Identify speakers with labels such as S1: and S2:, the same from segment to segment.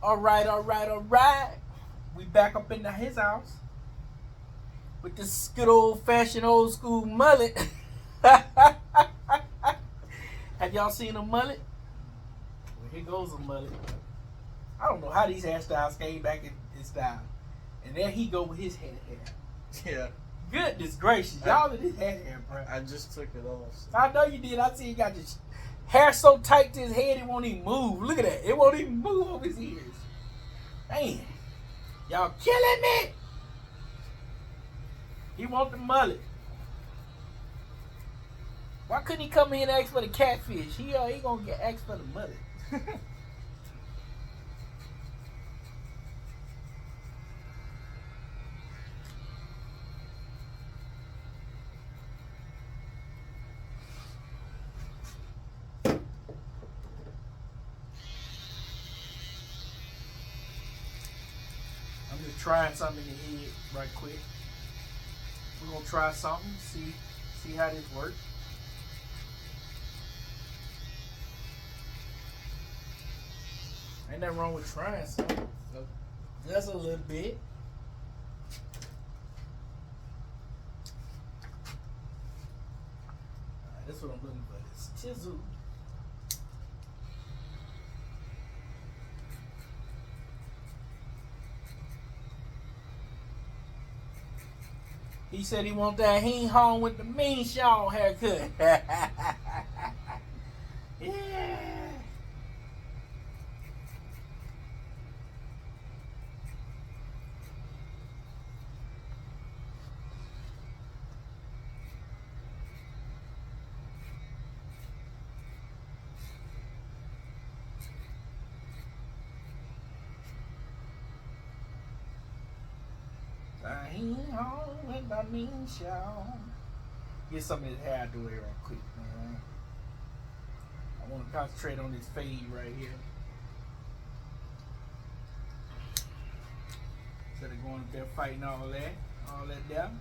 S1: All right, all right, all right. We back up into his house with this good old fashioned old school mullet. Have y'all seen a mullet? Well, here goes a mullet. I don't know how these hairstyles came back in style. And there he go with his head hair.
S2: Yeah.
S1: Goodness gracious, y'all in his head hair, bro.
S2: I just took it off. So.
S1: I know you did. I see he got this hair so tight to his head it won't even move. Look at that. It won't even move over his ears. Man, y'all killing me. He want the mullet. Why couldn't he come in and ask for the catfish? He gonna get asked for the mullet. I'm just trying something in the head right quick. We're gonna try something, see how this works. Ain't nothing wrong with trying something. Just a little bit. That's what I'm looking for. This chisel. He said he want that hing hong with the mean shawl haircut. Yeah. Hing hong with the mean shawl. Get some of this hair do it right quick, man. I want to concentrate on this fade right here. Instead of going up there fighting all that down.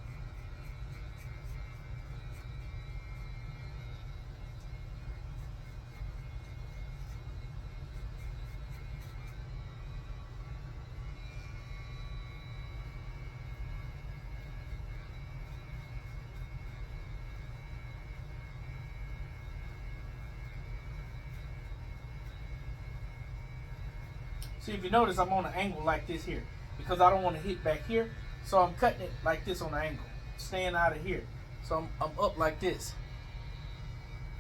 S1: See, if you notice, I'm on an angle like this here because I don't want to hit back here, so I'm cutting it like this on the angle, staying out of here. So I'm up like this,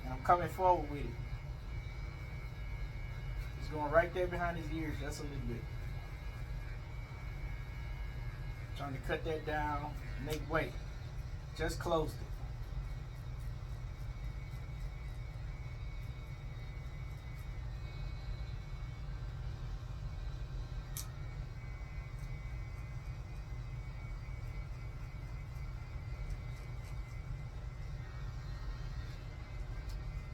S1: and I'm coming forward with it. It's going right there behind his ears, just a little bit. Trying to cut that down, make weight. Just closed it.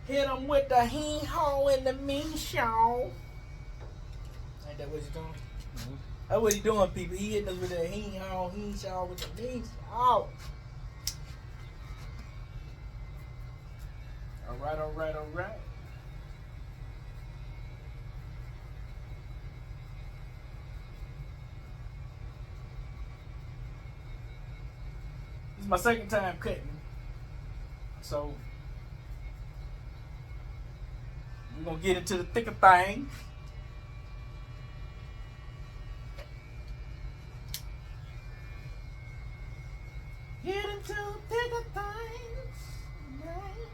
S1: Hit him with the hee haw and the mean shawl. Ain't that what he's doing? Mm-hmm. That's what he's doing, people. He hitting us with the hee haw, hee shawl with the mean shawl. Alright, alright, alright. This is my second time cutting. So we're gonna get into the thick of things. Get into the thick of things. Right.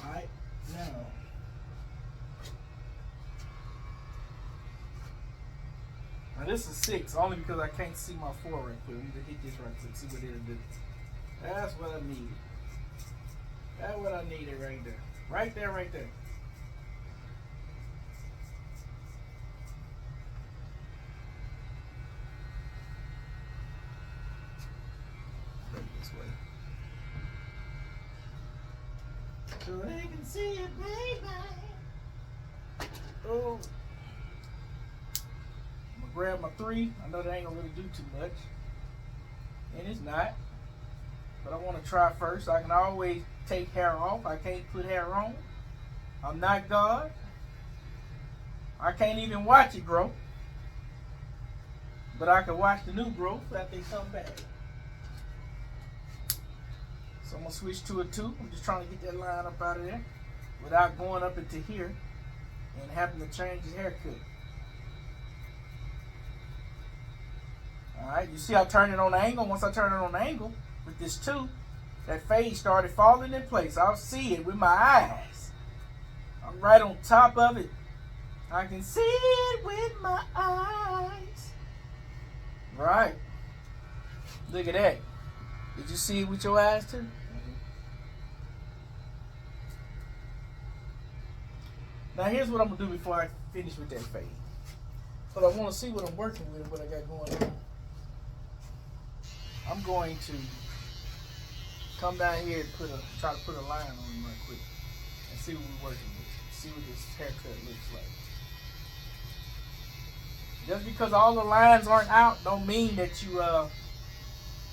S1: Alright, now. Now this is 6, only because I can't see my 4 right quick. We need to hit this right quick, see what it'll do. That's what I needed. That's what I needed right there. Right there, right there. This way. So they can see it, baby. Oh. I'm gonna grab my 3. I know that ain't gonna really do too much. And it's not. but I want to try first. I can always take hair off. I can't put hair on. I'm not God. I can't even watch it grow, but I can watch the new growth after they come back. So I'm going to switch to a 2. I'm just trying to get that line up out of there without going up into here and having to change his haircut. Alright, you see I turned it on the angle. Once I turn it on the angle with this 2, that fade started falling in place. I'll see it with my eyes. I'm right on top of it. I can see it with my eyes. Right. Look at that. Did you see it with your eyes too? Now here's what I'm going to do before I finish with that fade. But I want to see what I'm working with and what I got going on. I'm going to come down here and try to put a line on him right quick and see what we're working with. See what this haircut looks like. Just because all the lines aren't out don't mean that you have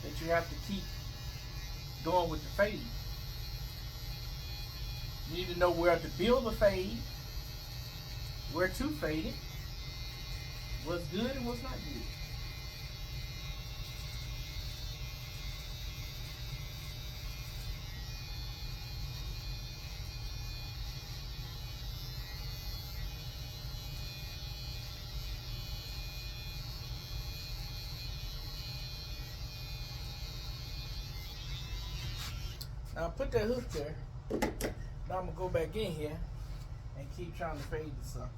S1: to keep going with the fade. You need to know where to build the fade, where to fade it, what's good and what's not good. Now put that hook there. Now I'm going to go back in here and keep trying to fade the sucker.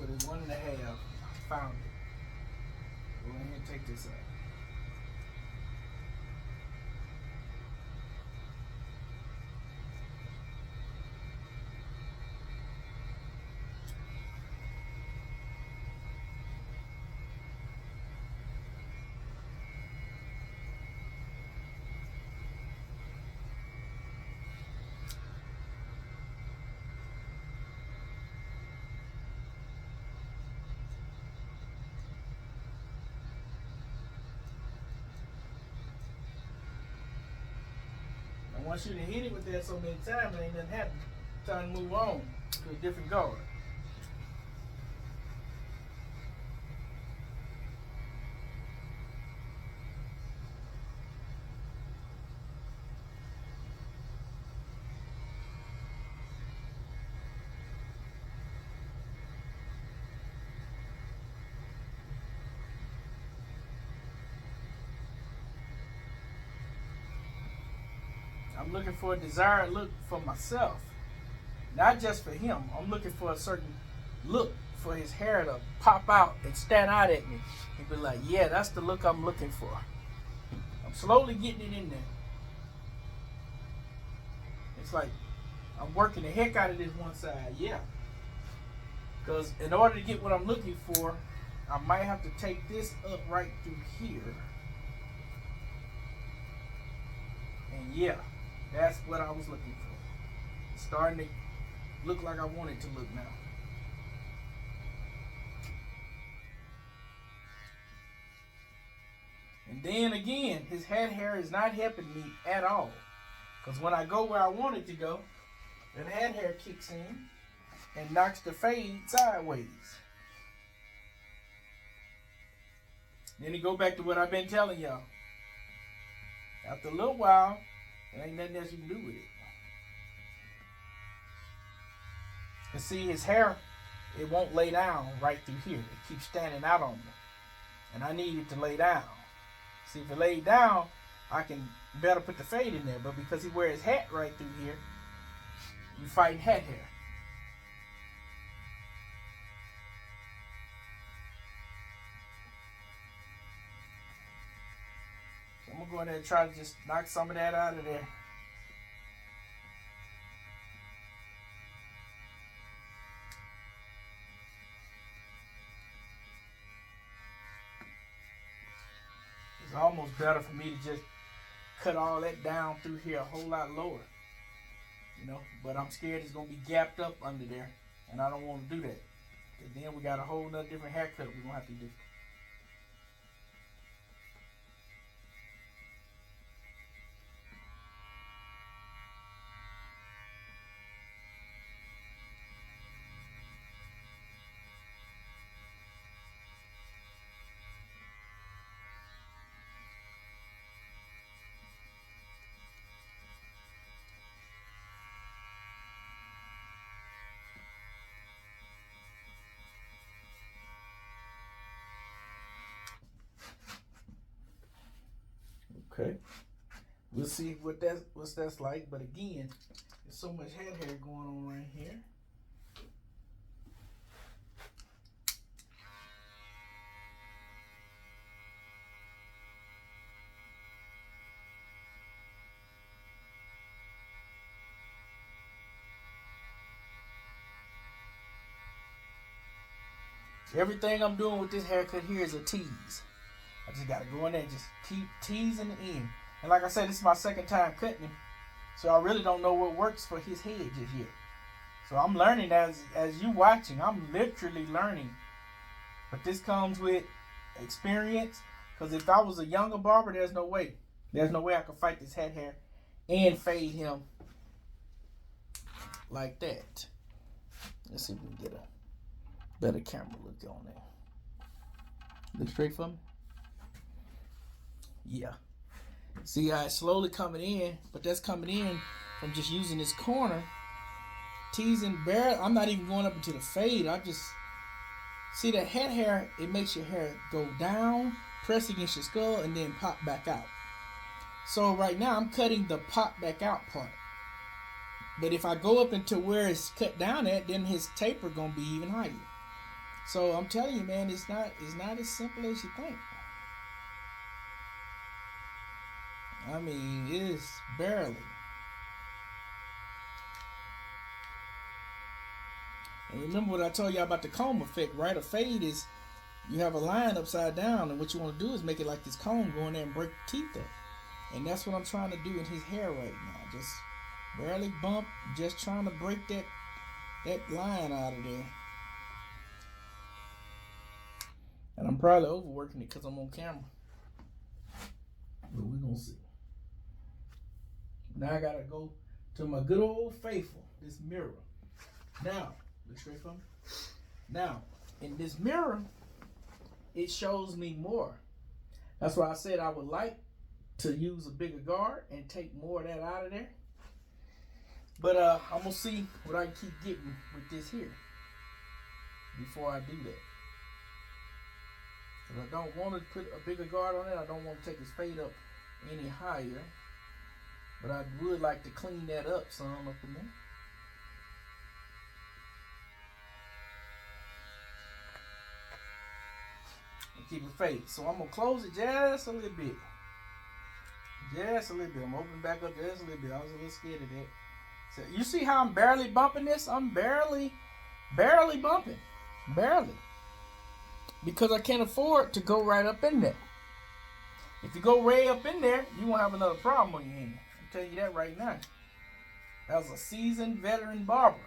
S1: Put it 1.5. Found it. Go ahead and take this out. I want you to hit it with that so many times, it ain't nothing happen. Time to move on to a different guard. I'm looking for a desired look for myself, not just for him. I'm looking for a certain look for his hair to pop out and stand out at me and be like, yeah, that's the look I'm looking for. I'm slowly getting it in there. It's like I'm working the heck out of this one side, yeah. Because in order to get what I'm looking for, I might have to take this up right through here. And yeah, that's what I was looking for. It's starting to look like I want it to look now. And then again, his head hair is not helping me at all. Because when I go where I want it to go, the head hair kicks in and knocks the fade sideways. Then you go back to what I've been telling y'all. After a little while, there ain't nothing else you can do with it. And see, his hair, it won't lay down right through here. It keeps standing out on me. And I need it to lay down. See, if it laid down, I can better put the fade in there. But because he wears his hat right through here, you fighting hat hair. So I'm going to go in there and try to just knock some of that out of there. It's almost better for me to just cut all that down through here a whole lot lower. You know, but I'm scared it's going to be gapped up under there. And I don't want to do that. Because then we got a whole nother different haircut we're going to have to do. Okay. We'll see what that's like. But again, there's so much head hair going on right here. Everything I'm doing with this haircut here is a tease. I just gotta go in there and just keep teasing the end. And like I said, this is my second time cutting him, so I really don't know what works for his head just yet. So I'm learning as you watching. I'm literally learning. But this comes with experience. Because if I was a younger barber, there's no way. There's no way I could fight this head hair and fade him like that. Let's see if we can get a better camera look on there. Look straight for me. Yeah. See how it's slowly coming in, but that's coming in from just using this corner, teasing bare. I'm not even going up into the fade. I just see that head hair. It makes your hair go down, press against your skull, and then pop back out. So right now I'm cutting the pop back out part. But if I go up into where it's cut down at, then his taper gonna be even higher. So I'm telling you, man, it's not as simple as you think. I mean, it's barely. And remember what I told you about the comb effect, right? A fade is you have a line upside down, and what you want to do is make it like this comb, go in there and break the teeth up. And that's what I'm trying to do in his hair right now. Just barely bump, just trying to break that line out of there. And I'm probably overworking it because I'm on camera. But we're going to see. Now I got to go to my good old faithful, this mirror. Now, look straight for me. Now, in this mirror, it shows me more. That's why I said I would like to use a bigger guard and take more of that out of there. But I'm going to see what I can keep getting with this here before I do that. Because I don't want to put a bigger guard on it. I don't want to take his fade up any higher. But I would like to clean that up some up in there. And keep it faded. So I'm going to close it just a little bit. Just a little bit. I'm opening back up just a little bit. I was a little scared of that. So you see how I'm barely bumping this? I'm barely bumping. Barely. Because I can't afford to go right up in there. If you go way up in there, you won't have another problem on your hand. I'll tell you that right now. As a seasoned veteran barber,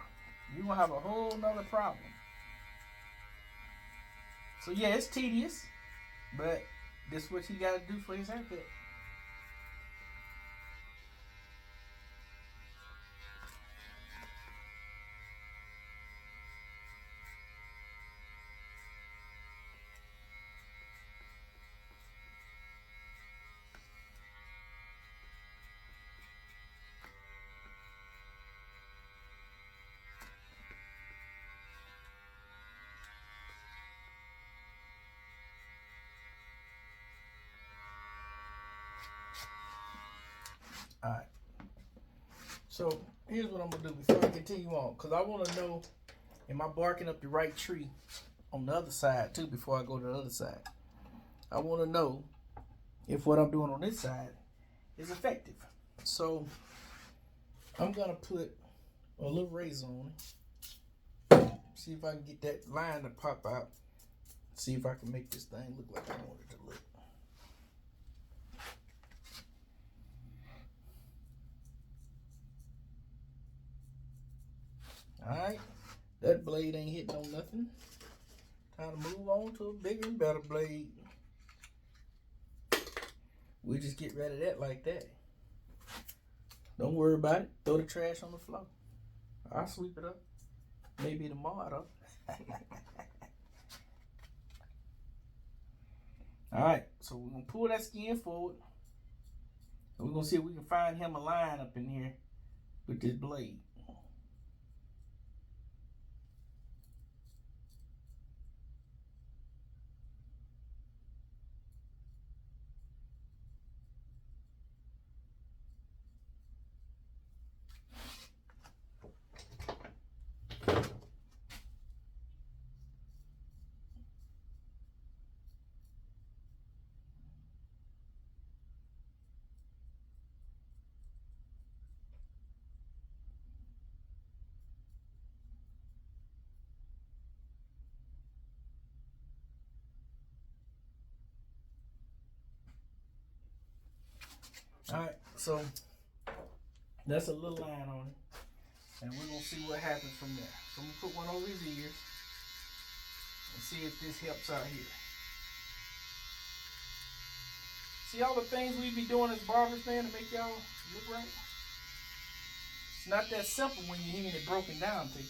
S1: you won't have a whole nother problem. So yeah, it's tedious, but this is what he got to do for his haircut. Alright, so here's what I'm going to do before I continue on, because I want to know, am I barking up the right tree on the other side too before I go to the other side. I want to know if what I'm doing on this side is effective. So I'm going to put a little razor on it, see if I can get that line to pop out, see if I can make this thing look like I want it to look. Alright, that blade ain't hitting on nothing. Time to move on to a bigger and better blade. We'll just get rid of that like that. Don't worry about it. Throw the trash on the floor. I'll sweep it up. Maybe tomorrow though. Alright, so we're gonna pull that skin forward. And we're gonna see if we can find him a line up in here with this blade. Alright, so that's a little line on it. And we're gonna see what happens from there. So I'm gonna put one over his ears and see if this helps out here. See all the things we be doing as barbers, man, to make y'all look right? It's not that simple when you're hearing it broken down to you.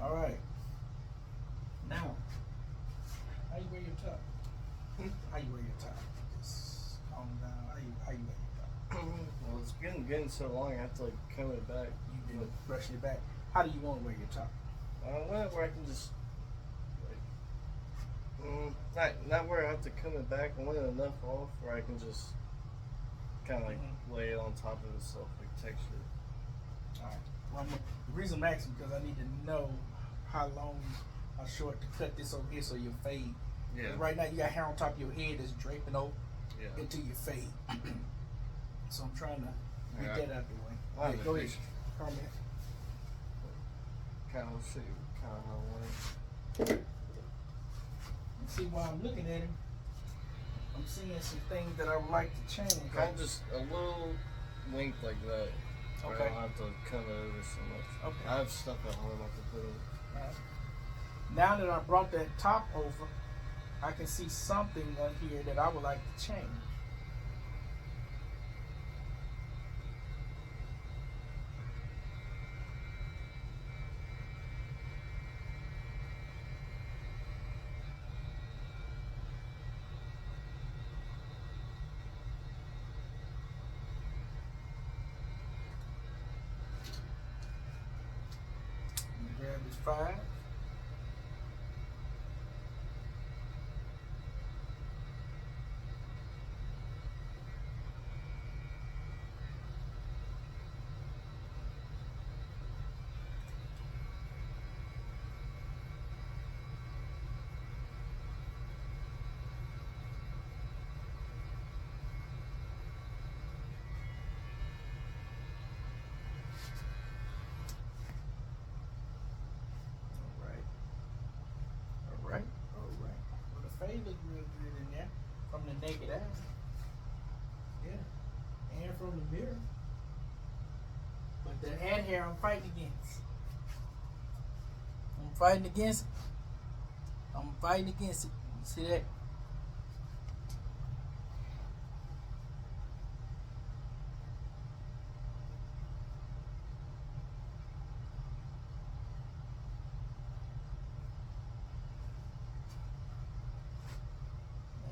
S1: All right. Now, how you wear your top? How you wear your top? Just calm down. How you wear your top?
S2: Well, it's getting so long, I have to like comb it back.
S1: You can brush it back. How do you want to wear your top?
S2: Where I can just like, not where I have to comb it back. I want it enough off where I can just kind of like lay it on top of itself, like texture.
S1: All right. Well, the reason I'm asking because I need to know how long or short to cut this over here so you'll fade.
S2: Yeah.
S1: Right now you got hair on top of your head that's draping over into your fade. So I'm trying to get that out the way. Go ahead. Come here.
S2: Kind of see kind of how I want it.
S1: See why I'm looking at him. I'm seeing some things that I would like to change.
S2: Kind of just a little length like that. Okay. I don't have to come over so much.
S1: Okay.
S2: I have stuff at home I can put in.
S1: Right. Now that I brought that top over, I can see something on here that I would like to change. Grab this 5. Fade look real good in there from the naked eye. Yeah. And from the mirror. But that head hair I'm fighting against. I'm fighting against it. I'm fighting against it. You see that?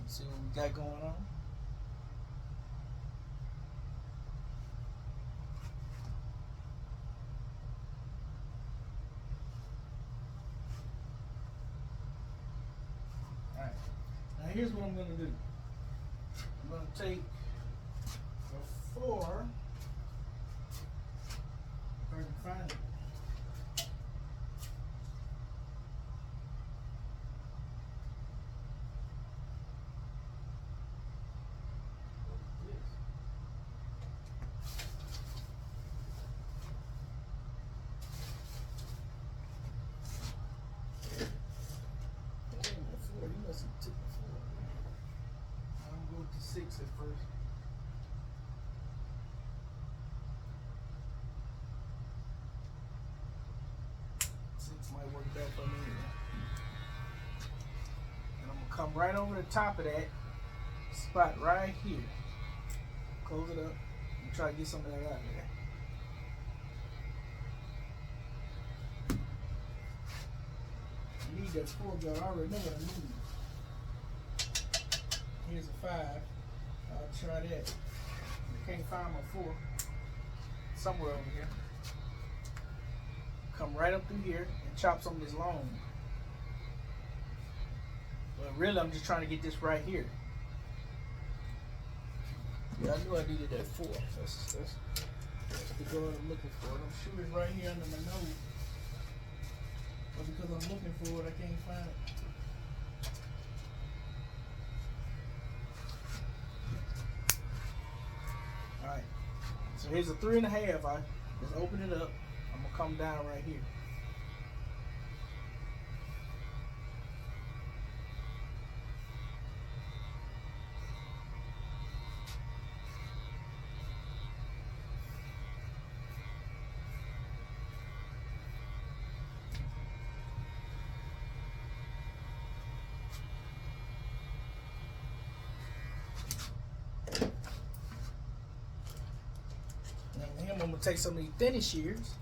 S1: See what we got going on. here's what I'm gonna do. I'm gonna take the 4, if I can find it. I'm going to 6 at first. 6 might work better for me. And I'm gonna come right over the top of that spot right here. Close it up and try to get some of that out of there. I need that 4 gun. I already know what I need. Here's a 5. I'll try that. I can't find my 4. Somewhere over here. Come right up through here and chop some of this long. But really, I'm just trying to get this right here. Yeah, I knew I needed that 4. That's the gun I'm looking for. I'm shooting right here under my nose. But because I'm looking for it, I can't find it. Alright. So here's a 3.5. I just open it up. I'm gonna come down right here. I'm gonna take some of these thinner shears.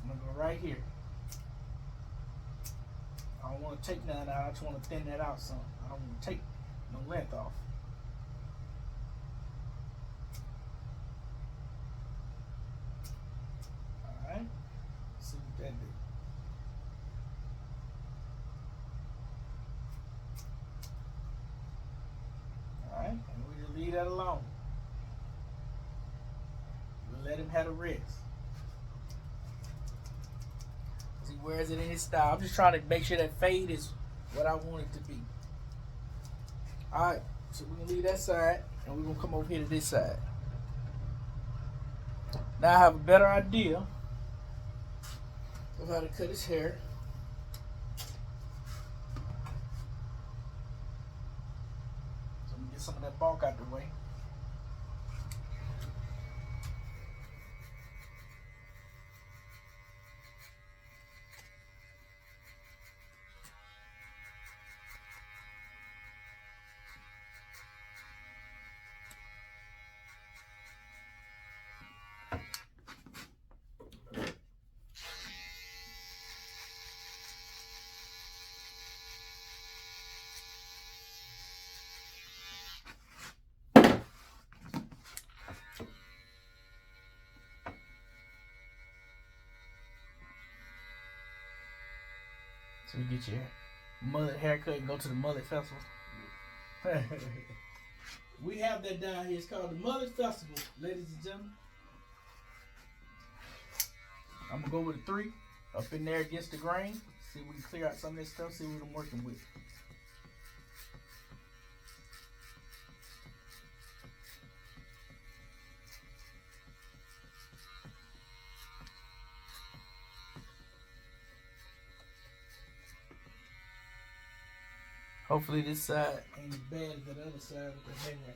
S1: I'm gonna go right here. I don't want to take none out. I just want to thin that out some. I don't want to take no length off. All right. Let's see what that do. All right, and we just leave that alone. We'll let him have a rest. He wears it in his style. I'm just trying to make sure that fade is what I want it to be. Alright, so we're gonna leave that side and we're gonna come over here to this side. Now I have a better idea of how to cut his hair. So let me get some of that bulk out the way. So you get your mullet haircut and go to the mullet festival. We have that down here. It's called the Mullet Festival, ladies and gentlemen. I'm gonna go with a 3 up in there against the grain. See if we can clear out some of this stuff. See what I'm working with. Hopefully this side ain't as bad as the other side with the hanger.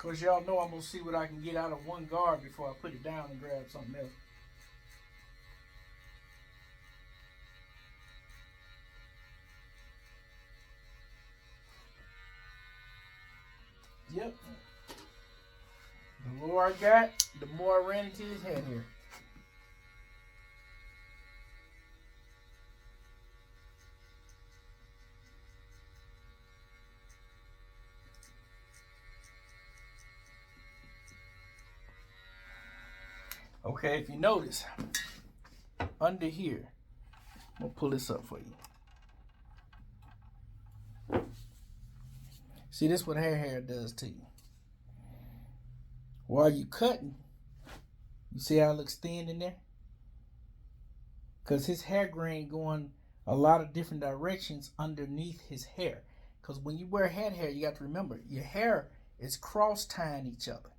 S1: Because y'all know I'm going to see what I can get out of one guard before I put it down and grab something else. Yep. The more I got, the more I ran into his head here. Okay, if you notice, under here, I'm going to pull this up for you. See, this is what hair does to you. While you cutting, you see how it looks thin in there? Because his hair grain going a lot of different directions underneath his hair. Because when you wear head hair, you got to remember, your hair is cross-tying each other.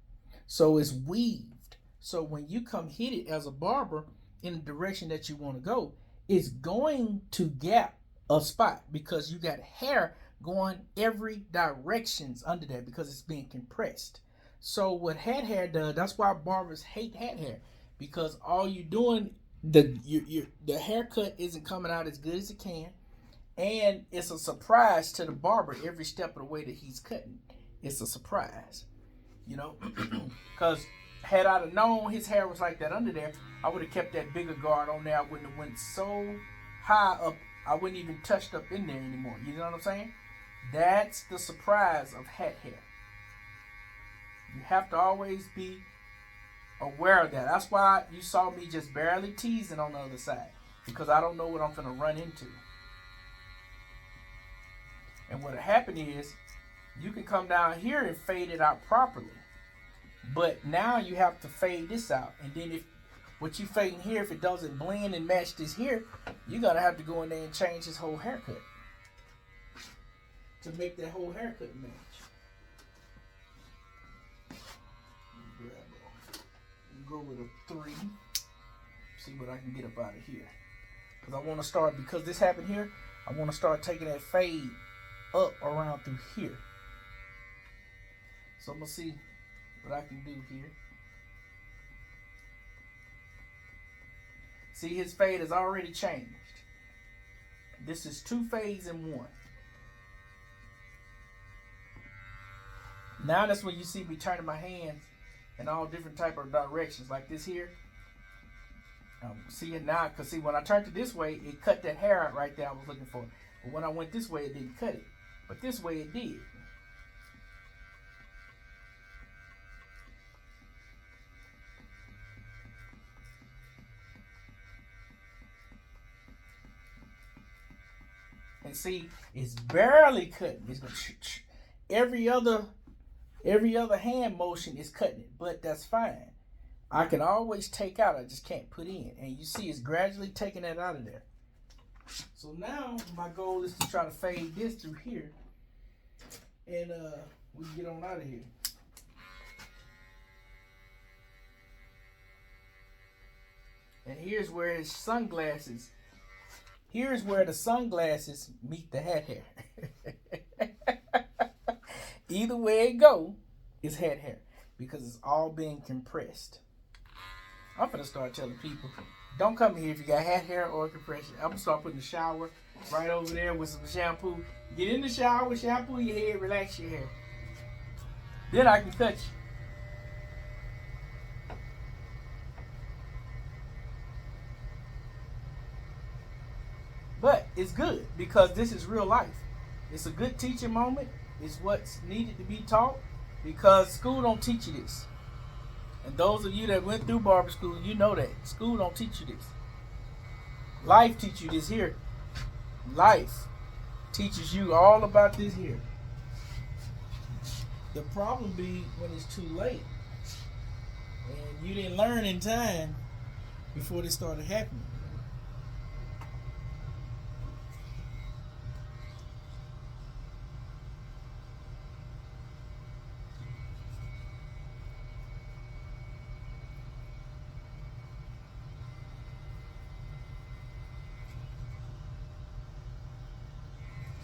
S1: So it's weaved. So when you come hit it as a barber in the direction that you want to go, it's going to gap a spot because you got hair going every directions under there because it's being compressed. So what head hair does, that's why barbers hate head hair, because all you're doing, the haircut isn't coming out as good as it can, and it's a surprise to the barber every step of the way that he's cutting. It's a surprise, you know, because had I have known his hair was like that under there, I would have kept that bigger guard on there. I wouldn't have went so high up, I wouldn't even touched up in there anymore. You know what I'm saying? That's the surprise of hat hair. You have to always be aware of that. That's why you saw me just barely teasing on the other side, because I don't know what I'm going to run into. And what'll happen is you can come down here and fade it out properly, but now you have to fade this out. And then if what you fading here, if it doesn't blend and match this here, you're going to have to go in there and change his whole haircut to make that whole haircut match. Go with a 3. See what I can get up out of here. Because I want to start, because this happened here, I want to start taking that fade up around through here. So I'm going to see what I can do here. See, his fade has already changed. This is 2 fades in 1. Now that's when you see me turning my hands in all different type of directions, like this here. See it now, because see, when I turned it this way, it cut that hair out right there I was looking for. But when I went this way, it didn't cut it. But this way it did. And see, it's barely cutting. It's going every other hand motion is cutting it, but that's fine. I can always take out, I just can't put in. And you see it's gradually taking that out of there. So now my goal is to try to fade this through here, and we can get on out of here. And here's where his sunglasses, here's where the sunglasses meet the hat hair. Either way it go, it's head hair, because it's all being compressed. I'm gonna start telling people, don't come here if you got hat hair or compression. I'm gonna start putting the shower right over there with some shampoo. Get in the shower, shampoo your hair, relax your hair. Then I can cut you. But it's good, because this is real life. It's a good teaching moment. It's what's needed to be taught, because school don't teach you this. And those of you that went through barber school, you know that. School don't teach you this. Life teaches you this here. Life teaches you all about this here. The problem be when it's too late and you didn't learn in time before this started happening.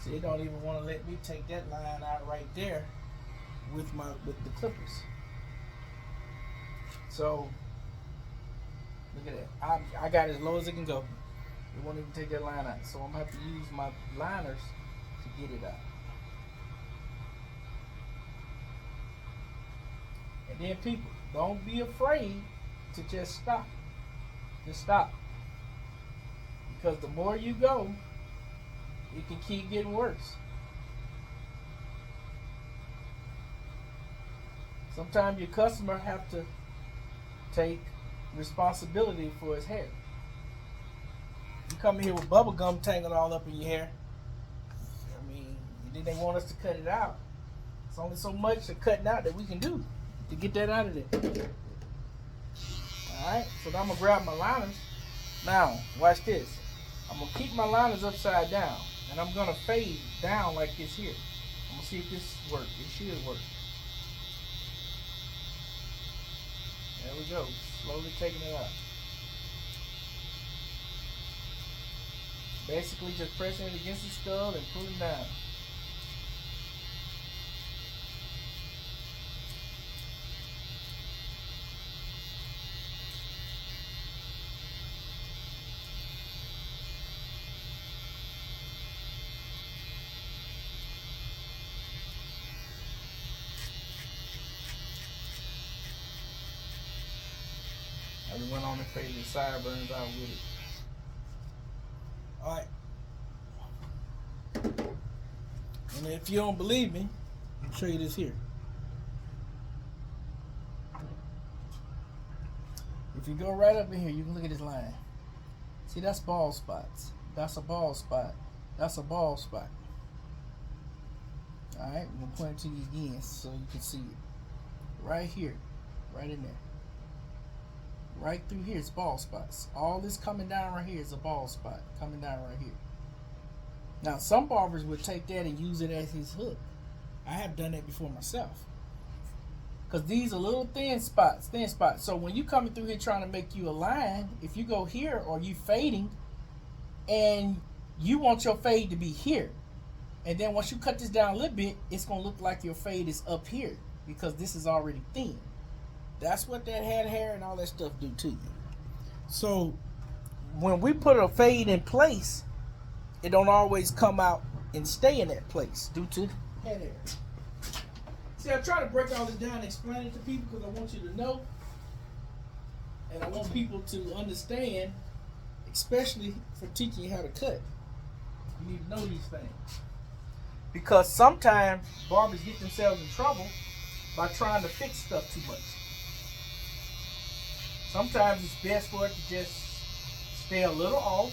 S1: See, they don't even want to let me take that line out right there with the clippers. So look at that. I got it as low as it can go. It won't even take that line out. So I'm gonna have to use my liners to get it out. And then people, don't be afraid to just stop. Just stop. Because the more you go, it can keep getting worse. Sometimes your customer have to take responsibility for his hair. You come in here with bubble gum tangled all up in your hair. I mean, then they want us to cut it out. It's only so much of cutting out that we can do to get that out of there. Alright, so now I'm going to grab my liners. Now, watch this. I'm going to keep my liners upside down. And I'm going to fade down like this here. I'm going to see if this works. It should work. There we go. Slowly taking it out. Basically just pressing it against the skull and pulling down. I just went on and faded the sideburns out with it. Alright. And if you don't believe me, I'll show you this here. If you go right up in here, you can look at this line. See, that's bald spots. That's a bald spot. That's a bald spot. Alright, I'm going to point it to you again so you can see it. Right here. Right in there. Right through here is bald spots. All this coming down right here is a bald spot coming down right here. Now some barbers would take that and use it as his hook. I have done that before myself. Because these are little thin spots. So when you coming through here trying to make you a line, if you go here or you fading and you want your fade to be here, and then once you cut this down a little bit, it's going to look like your fade is up here because this is already thin. That's what that head hair and all that stuff do to you. So when we put a fade in place, it don't always come out and stay in that place due to head hair. See, I try to break all this down and explain it to people because I want you to know. And I want people to understand, especially for teaching you how to cut. You need to know these things. Because sometimes barbers get themselves in trouble by trying to fix stuff too much. Sometimes it's best for it to just stay a little off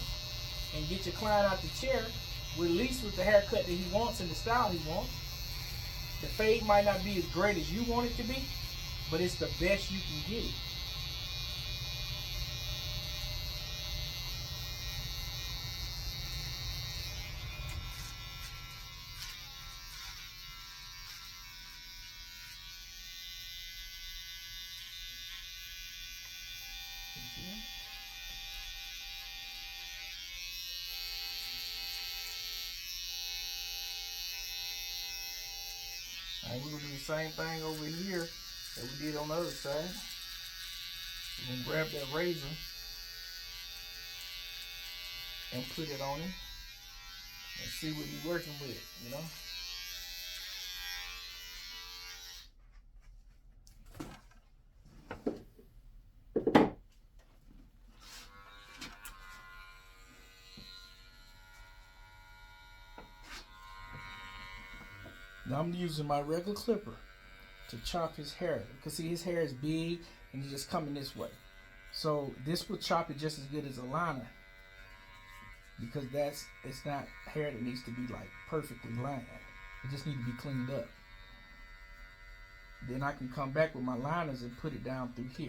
S1: and get your client out the chair, at least with the haircut that he wants and the style he wants. The fade might not be as great as you want it to be, but it's the best you can get it. Alright, we're going to do the same thing over here that we did on the other side. We're going to grab that razor and put it on him and see what he's working with, you know. Now I'm using my regular clipper to chop his hair. You can see his hair is big and he's just coming this way. So this will chop it just as good as a liner because it's not hair that needs to be like perfectly lined. It just needs to be cleaned up. Then I can come back with my liners and put it down through here.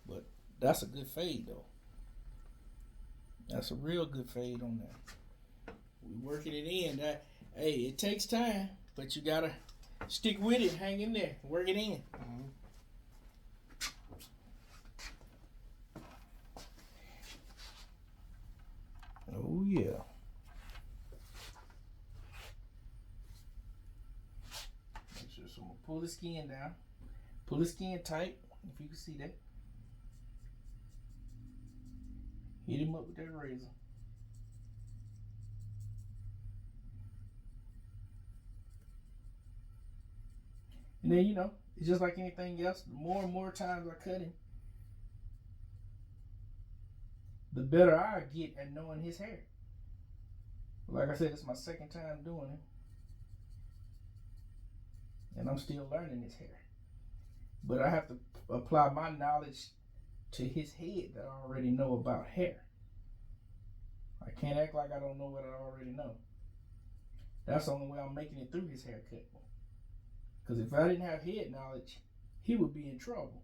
S1: But that's a good fade though. That's a real good fade on there. We working it in. Hey, it takes time, but you gotta stick with it. Hang in there. Work it in. Oh yeah. pull the skin down. Pull the skin tight, if you can see that. Hit him up with that razor. And then, you know, it's just like anything else. The more and more times I cut him, the better I get at knowing his hair. Like I said, it's my second time doing it. And I'm still learning his hair. But I have to apply my knowledge to his head that I already know about hair. I can't act like I don't know what I already know. That's the only way I'm making it through his haircut. Because if I didn't have head knowledge, he would be in trouble.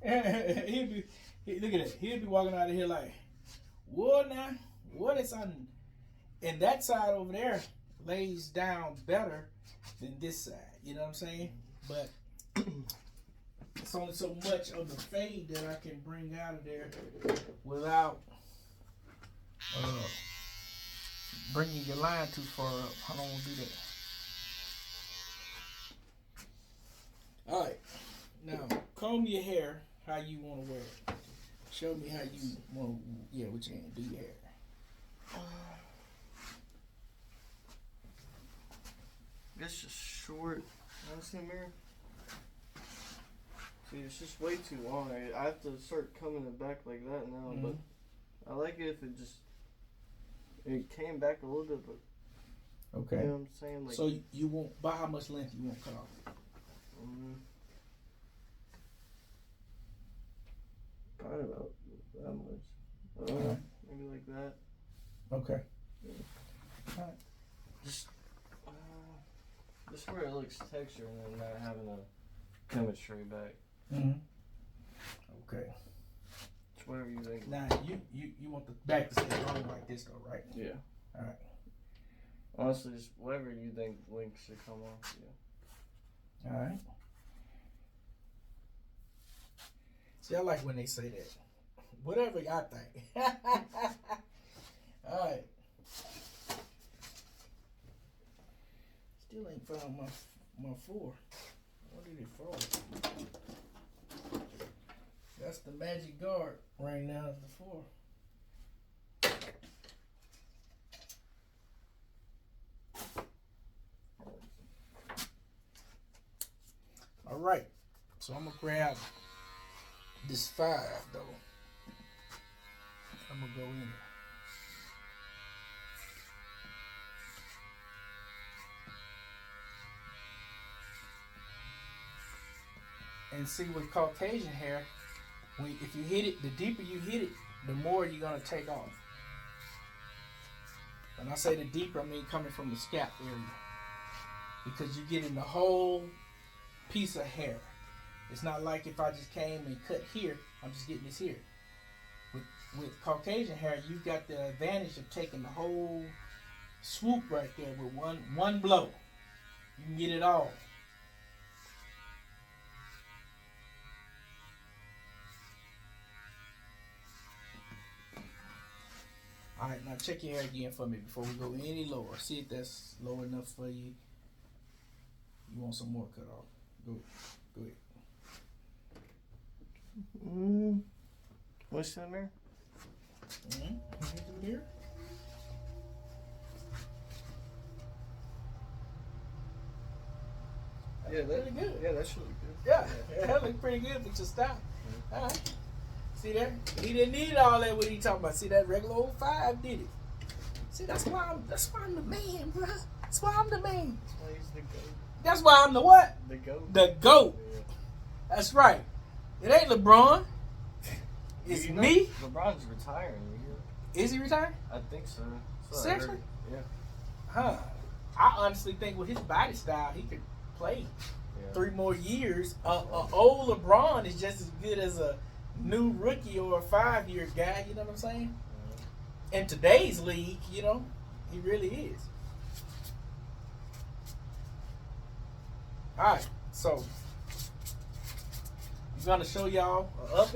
S1: Look at that. He'd be walking out of here like, what now? What is on? And that side over there lays down better than this side. You know what I'm saying? But it's only so much of the fade that I can bring out of there without bringing your line too far up. I don't want to do that. All right, now comb your hair how you want to wear it. Show me how you want to, with your hand, do your hair.
S2: I guess just short. Honestly, mirror. See, it's just way too long. I have to start coming it back like that now, but I like it if it came back a little bit, but
S1: okay.
S2: You know what I'm saying? Like,
S1: so you want, by how much length you want cut off?
S2: Probably about that much. Maybe like that.
S1: Okay.
S2: Yeah.
S1: All right.
S2: Just where it looks textured and then not having to come it straight back.
S1: Okay.
S2: It's whatever you think.
S1: Now you want the back to stay long like this though, right?
S2: Yeah.
S1: All right.
S2: Honestly, just whatever you think links should come off. Yeah.
S1: All right. See, I like when they say that. Whatever I think. All right. Still ain't found my 4. Where did it fall? That's the magic guard right now, is the 4. All right. So I'm gonna grab this 5 though. I'm gonna go in it. And see, with Caucasian hair, if you hit it, the deeper you hit it, the more you're gonna take off. When I say the deeper, I mean coming from the scalp area, because you're getting the whole piece of hair. It's not like if I just came and cut here, I'm just getting this here. With Caucasian hair, you've got the advantage of taking the whole swoop right there with one blow. You can get it all. All right, now check your hair again for me before we go any lower. See if that's low enough for you. You want some more cut off? Go ahead.
S2: What's in there?
S1: Here's the mirror.
S2: Yeah, that's
S1: pretty good.
S2: Yeah, that's really good.
S1: Yeah, that looked pretty good with your style. All right. See that? He didn't need all that. What he talking about? See that regular old 5 did it. See, that's why I'm the man, bro. That's why I'm the man.
S2: That's why he's the GOAT.
S1: That's why I'm the what?
S2: The GOAT.
S1: The GOAT.
S2: Yeah.
S1: That's right. It ain't LeBron. It's me.
S2: LeBron's retiring.
S1: Is he retired?
S2: I think so.
S1: Seriously?
S2: Yeah.
S1: Huh. I honestly think with his body style, he could play 3 more years. Old LeBron is just as good as a new rookie or a 5-year guy. You know what I'm saying? In today's league, you know, he really is. All right, so I'm gonna show y'all up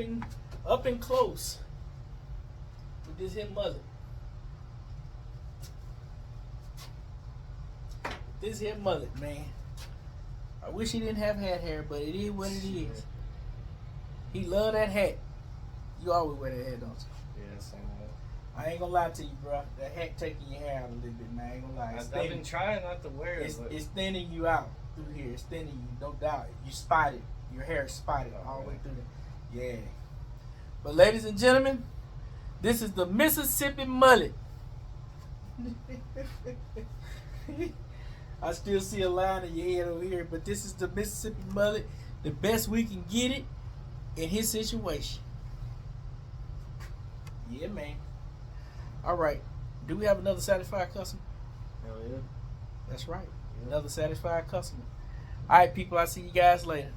S1: and close with this here mullet. This here mullet, man. I wish he didn't have hat hair, but it is what it is. He love that hat. You always wear that hat, don't you?
S2: Yeah, same way.
S1: I ain't gonna lie to you, bro. That hat taking your hair out a little bit, man. I ain't gonna lie.
S2: I've been trying not to wear it.
S1: It's thinning you out through here. It's thinning you, no doubt. You spotted. Your hair is spotted all the way through there. Yeah. But ladies and gentlemen, this is the Mississippi mullet. I still see a line in your head over here, but this is the Mississippi mullet, the best we can get it in his situation. Yeah, man. All right. Do we have another satisfied customer?
S2: Hell yeah.
S1: That's right.
S2: Yeah.
S1: Another satisfied customer. All right, people. I'll see you guys later.